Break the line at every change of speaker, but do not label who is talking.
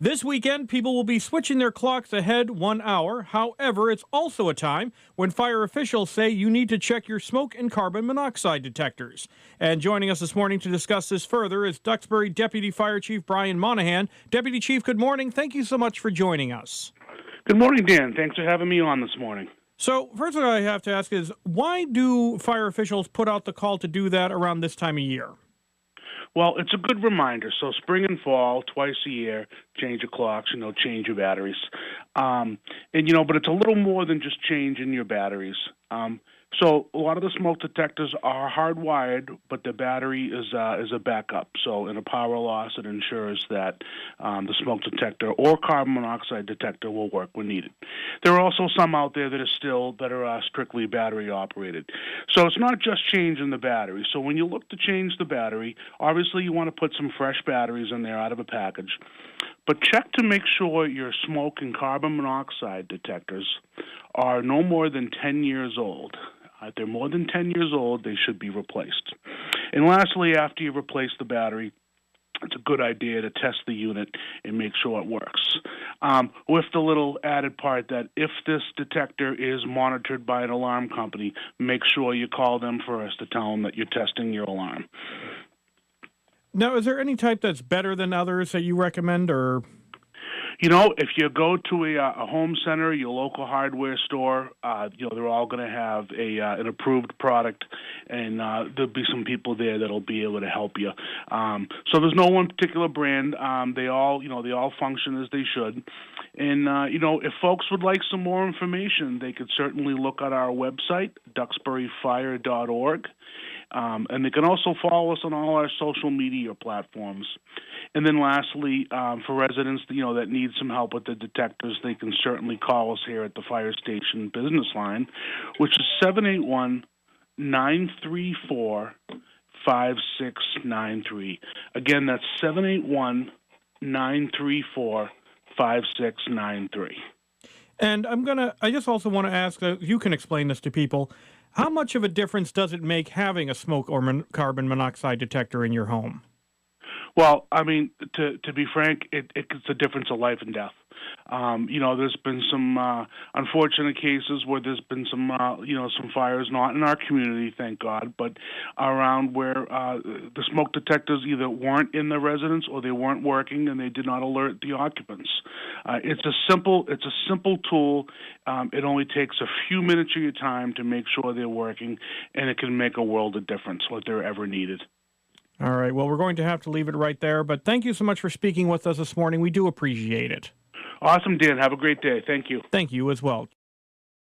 This weekend, people will be switching their clocks ahead 1 hour. However, it's also a time when fire officials say you need to check your smoke and carbon monoxide detectors. And joining us this morning to discuss this further is Duxbury Deputy Fire Chief Brian Monahan. Deputy Chief, good morning. Thank you so much for joining us.
Good morning, Dan. Thanks for having me on this morning.
So, first thing I have to ask is, why do fire officials put out the call to do that around this time of year?
Well, it's a good reminder. So spring and fall, twice a year, change your clocks, change your batteries. But it's a little more than just changing your batteries. So a lot of the smoke detectors are hardwired, but the battery is a backup. So in a power loss, it ensures that the smoke detector or carbon monoxide detector will work when needed. There are also some out there that are strictly battery operated. So it's not just changing the battery. So when you look to change the battery, obviously you want to put some fresh batteries in there out of a package. But check to make sure your smoke and carbon monoxide detectors are no more than 10 years old. If they're more than 10 years old, they should be replaced. And lastly, after you replace the battery, it's a good idea to test the unit and make sure it works. With the little added part that if this detector is monitored by an alarm company, make sure you call them first to tell them that you're testing your alarm.
Now, is there any type that's better than others that you recommend, or?
If you go to a home center, your local hardware store, they're all going to have an approved product, and there'll be some people there that'll be able to help you. So there's no one particular brand. They all function as they should. And if folks would like some more information, they could certainly look at our website, duxburyfire.org. And they can also follow us on all our social media platforms. And then lastly, for residents that need some help with the detectors, they can certainly call us here at the fire station business line, which is 781-934-5693. Again, that's 781-934-5693.
And I just also want to ask, you can explain this to people, how much of a difference does it make having a smoke or carbon monoxide detector in your home?
Well, I mean, to be frank, it's a difference of life and death. There's been some unfortunate cases where there's been some fires, not in our community, thank God, but around where the smoke detectors either weren't in the residence or they weren't working and they did not alert the occupants. It's a simple tool. It only takes a few minutes of your time to make sure they're working, and it can make a world of difference if they're ever needed.
All right. Well, we're going to have to leave it right there, but thank you so much for speaking with us this morning. We do appreciate it.
Awesome, Dan. Have a great day. Thank you.
Thank you as well.